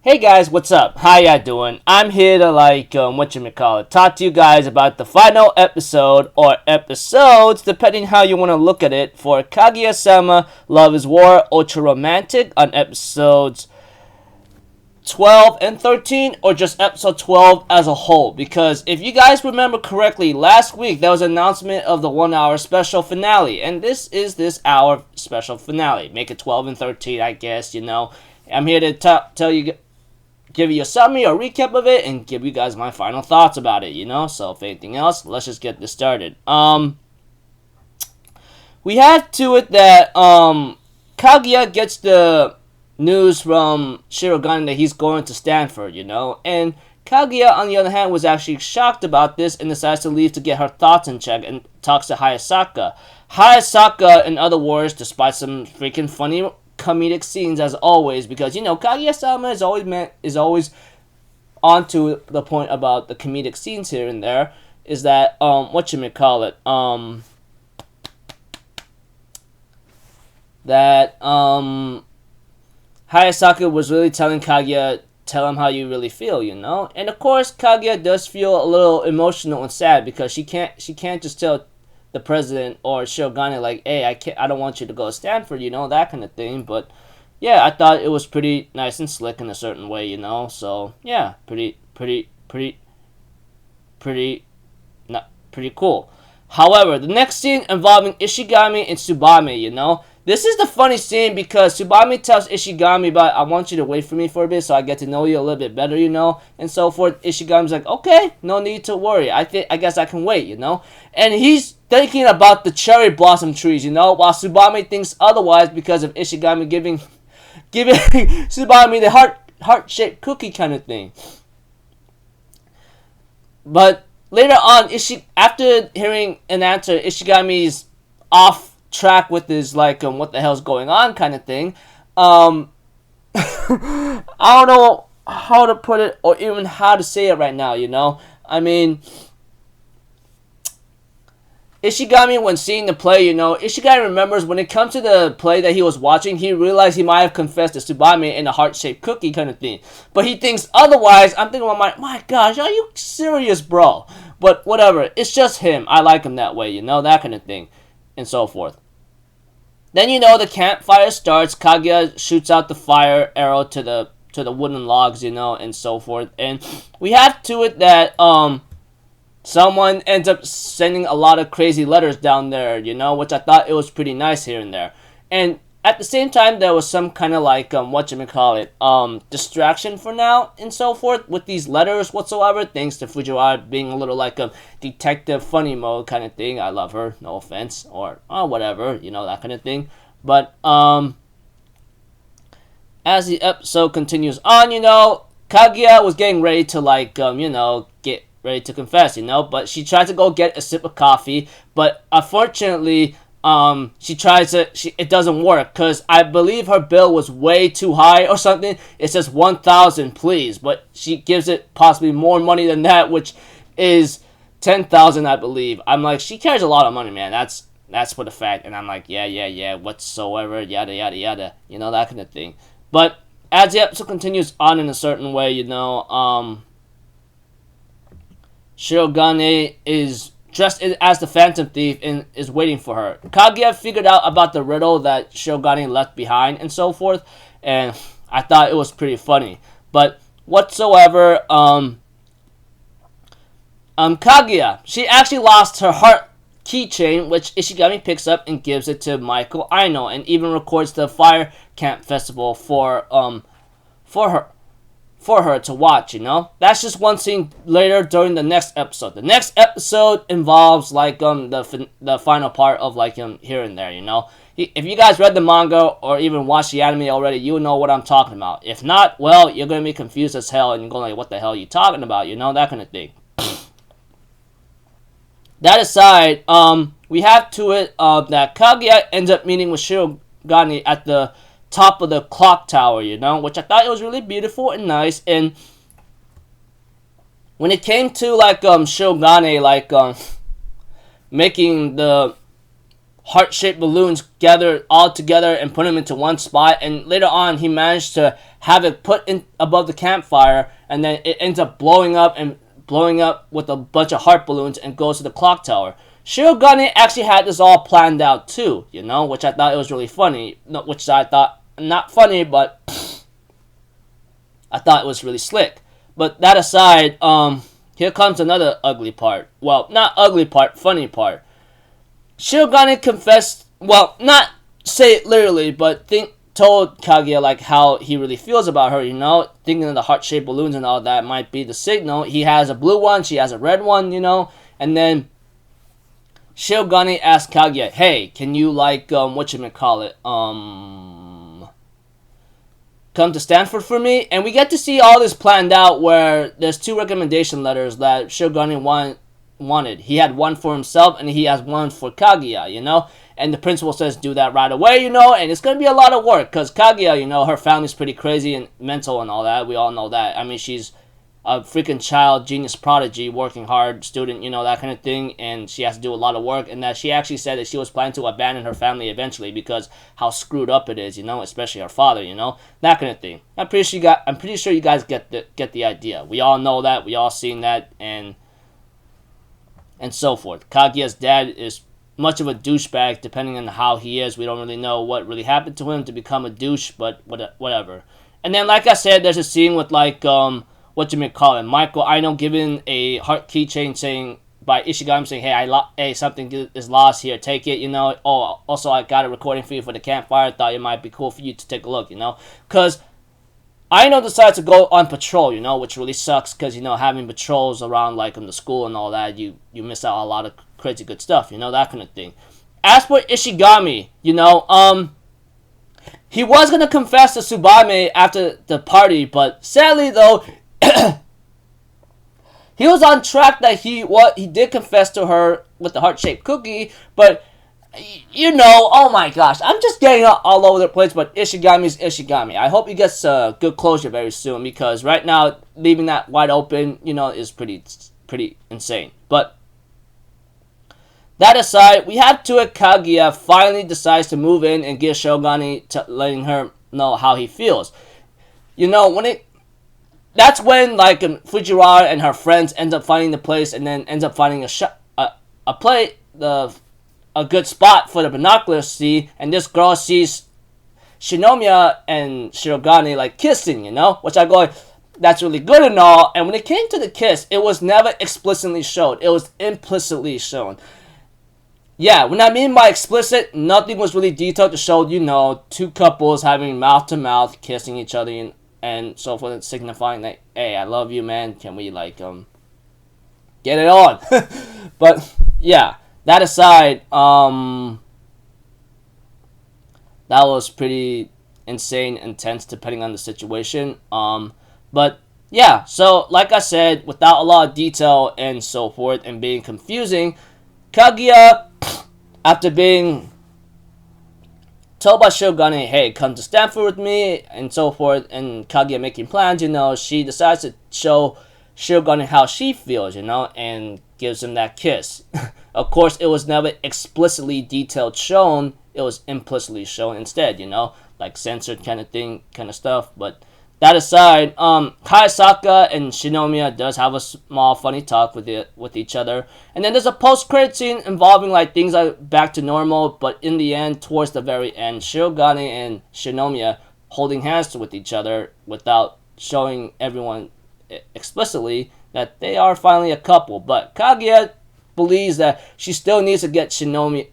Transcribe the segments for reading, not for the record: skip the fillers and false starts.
Hey guys, what's up? How ya doing? I'm here to talk to you guys about the final episode or episodes, depending how you want to look at it, for Kaguya Sama Love is War Ultra Romantic on episodes 12 and 13, or just episode 12 as a whole. Because if you guys remember correctly, last week there was an announcement of the 1 hour special finale, and this is this hour special finale. Make it 12 and 13, I guess, I'm here to tell you, give you a summary or recap of it, and give you guys my final thoughts about it, So if anything else, let's just get this started. We have to it that Kaguya gets the news from Shirogane that he's going to Stanford, and Kaguya, on the other hand, was actually shocked about this and decides to leave to get her thoughts in check and talks to Hayasaka. Hayasaka, in other words, despite some freaking funny comedic scenes as always, because Kaguya-sama is always on to the point about the comedic scenes here and there, is that Hayasaka was really telling Kaguya, tell him how you really feel, and of course Kaguya does feel a little emotional and sad because she can't just tell the president or Shirogane like, hey, I don't want you to go to Stanford, that kind of thing. But yeah, I thought it was pretty nice and slick in a certain way, So yeah, pretty cool. However, the next scene involving Ishigami and Tsubame, This is the funny scene because Tsubame tells Ishigami about, I want you to wait for me for a bit so I get to know you a little bit better, and so forth. Ishigami's like, okay, no need to worry. I guess I can wait, And he's thinking about the cherry blossom trees, while Tsubame thinks otherwise because of Ishigami giving Tsubame the heart-shaped cookie kind of thing. But later on, after hearing an answer, Ishigami's off track with his what the hell's going on kind of thing. I don't know how to put it or even how to say it right now. I mean, Ishigami, when seeing the play, Ishigami remembers when it comes to the play that he was watching, he realized he might have confessed to Tsubame in a heart-shaped cookie kind of thing. But he thinks otherwise. I'm thinking, my gosh, are you serious, bro? But whatever, it's just him. I like him that way, that kind of thing, and so forth. Then the campfire starts. Kaguya shoots out the fire arrow to the wooden logs, and so forth. And we have to it that someone ends up sending a lot of crazy letters down there, which I thought it was pretty nice here and there. And at the same time, there was some kind of distraction for now and so forth with these letters whatsoever, thanks to Fujiwara being a little like a detective funny mode kind of thing. I love her, no offense, or whatever, that kind of thing. But as the episode continues on, Kaguya was getting ready to get ready to confess, but she tried to go get a sip of coffee, but unfortunately, it doesn't work, because I believe her bill was way too high or something. It says 1,000 please, but she gives it possibly more money than that, which is 10,000, I believe. I'm like, she carries a lot of money, man, that's for the fact, and I'm like, yeah, whatsoever, yada, yada, yada, that kind of thing. But as the episode continues on in a certain way, Shirogane is dressed as the Phantom Thief and is waiting for her. Kaguya figured out about the riddle that Shirogane left behind and so forth, and I thought it was pretty funny. But whatsoever, Kaguya, she actually lost her heart keychain, which Ishigami picks up and gives it to Michael Aino, and even records the fire camp festival for her to watch, That's just one scene later during the next episode. The next episode involves the final part of here and there, If you guys read the manga or even watched the anime already, you know what I'm talking about. If not, well, you're gonna be confused as hell and you're going what the hell are you talking about, that kind of thing. That aside, we have to it that Kaguya ends up meeting with Shirogane at the top of the clock tower, which I thought it was really beautiful and nice. And when it came to Shirogane making the heart-shaped balloons gathered all together and put them into one spot, and later on he managed to have it put in above the campfire, and then it ends up blowing up with a bunch of heart balloons and goes to the clock tower. Shirogane actually had this all planned out too, which I thought it was really funny. Which I thought, not funny, but I thought it was really slick. But that aside, here comes another ugly part. Well, not ugly part, funny part. Shirogane confessed, well, not say it literally, but told Kaguya like how he really feels about her, thinking of the heart-shaped balloons and all that might be the signal. He has a blue one, she has a red one, and then Shirogane asked Kaguya, hey, can you come to Stanford for me? And we get to see all this planned out where there's 2 recommendation letters that Shirogane wanted. He had one for himself and he has one for Kaguya, and the principal says do that right away, and it's going to be a lot of work because Kaguya, her family's pretty crazy and mental and all that. We all know that. I mean, she's a freaking child, genius prodigy, working hard, student, that kind of thing, and she has to do a lot of work, and that she actually said that she was planning to abandon her family eventually because how screwed up it is, especially her father, that kind of thing. I'm pretty sure you guys get the idea. We all know that, we all seen that, and so forth. Kaguya's dad is much of a douchebag, depending on how he is. We don't really know what really happened to him to become a douche, but whatever. And then, like I said, there's a scene with Michael Aino giving a heart keychain saying by Ishigami saying, hey, something is lost here, take it, Oh, also I got a recording for you for the campfire. Thought it might be cool for you to take a look, because Aino decides to go on patrol, which really sucks because, having patrols around in the school and all that, you miss out on a lot of crazy good stuff, that kind of thing. As for Ishigami, he was going to confess to Tsubame after the party, but sadly though, he was on track that he did confess to her with the heart-shaped cookie, but oh my gosh, I'm just getting all over the place, but Ishigami's Ishigami. I hope he gets good closure very soon, because right now, leaving that wide open, is pretty insane. But that aside, we have Kaguya finally decides to move in and give Shirogane to letting her know how he feels. That's when Fujiwara and her friends end up finding the place, and then ends up finding a good spot for the binoculars to see, and this girl sees Shinomiya and Shirogane kissing, which I go, that's really good and all. And when it came to the kiss, it was never explicitly shown, it was implicitly shown. Yeah, when I mean by explicit, nothing was really detailed to show, 2 couples having mouth-to-mouth kissing each other and so forth, signifying that, hey, I love you, man, can we get it on? But yeah, that aside, that was pretty insane, intense, depending on the situation. But yeah, so like I said, without a lot of detail and so forth, and being confusing, Kaguya, after being told by Shirogane, hey, come to Stanford with me, and so forth, and Kaguya making plans, she decides to show Shirogane how she feels, and gives him that kiss. Of course, it was never explicitly detailed shown, it was implicitly shown instead, censored kind of stuff. But that aside, Kayasaka and Shinomiya does have a small funny talk with each other, and then there's a post-credit scene involving things are back to normal, but in the end, towards the very end, Shirogane and Shinomiya holding hands with each other without showing everyone explicitly that they are finally a couple. But Kaguya believes that she still needs to get Shirogane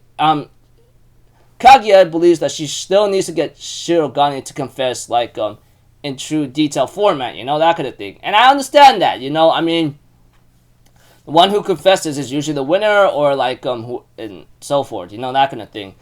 to confess in true detail format, that kind of thing. And I understand that, I mean, the one who confesses is usually the winner, or who and so forth, that kind of thing.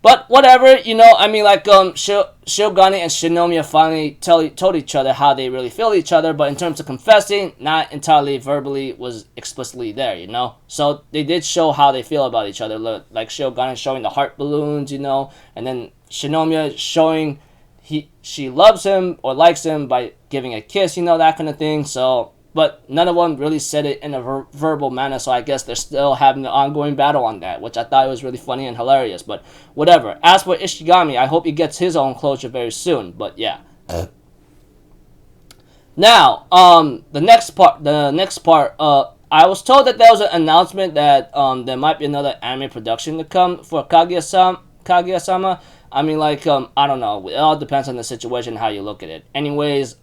But whatever, I mean, Shirogane and Shinomiya finally told each other how they really feel each other, but in terms of confessing, not entirely verbally was explicitly there, So they did show how they feel about each other, like Shirogane showing the heart balloons, and then Shinomiya showing she loves him or likes him by giving a kiss, that kind of thing. So, but none of them really said it in a verbal manner, so I guess they're still having an ongoing battle on that, which I thought was really funny and hilarious, but whatever. As for Ishigami, I hope he gets his own closure very soon, but yeah. Now, the next part, I was told that there was an announcement that there might be another anime production to come for Kaguya-sama. I mean, like, I don't know. It all depends on the situation, how you look at it. Anyways,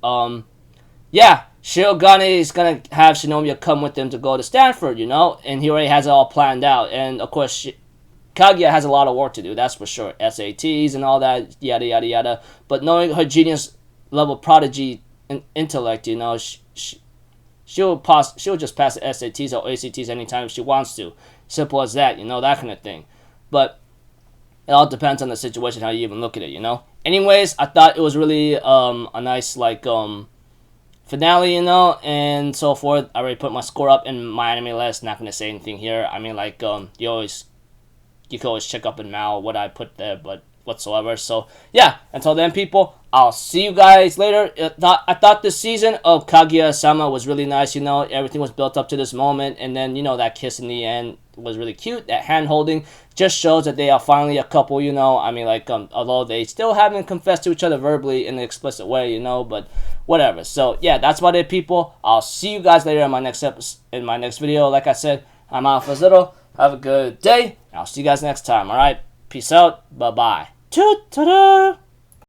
yeah, Shirogane is gonna have Shinomiya come with him to go to Stanford, you know, and he already has it all planned out. And of course, Kaguya has a lot of work to do, that's for sure. SATs and all that, yada yada yada. But knowing her genius level prodigy intellect, you know, she'll just pass the SATs or ACTs anytime she wants to. Simple as that, you know, that kind of thing. But it all depends on the situation, how you even look at it, you know. Anyways, I thought it was really a nice, like, finale, you know, and so forth. I already put my score up in my anime list. Not gonna say anything here. I mean, like, you can always check up in Mal what I put there, but whatsoever. So yeah, until then, people, I'll see you guys later. I thought this season of Kaguya Sama was really nice. You know, everything was built up to this moment, and then, you know, that kiss in the end was really cute. That hand holding just shows that they are finally a couple. You know, I mean, like, although they still haven't confessed to each other verbally in an explicit way, you know, but whatever. So yeah, that's about it, people. I'll see you guys later in my next video. Like I said, I'm Alpha Zero. Have a good day. I'll see you guys next time. All right, peace out. Bye bye. Ta-da!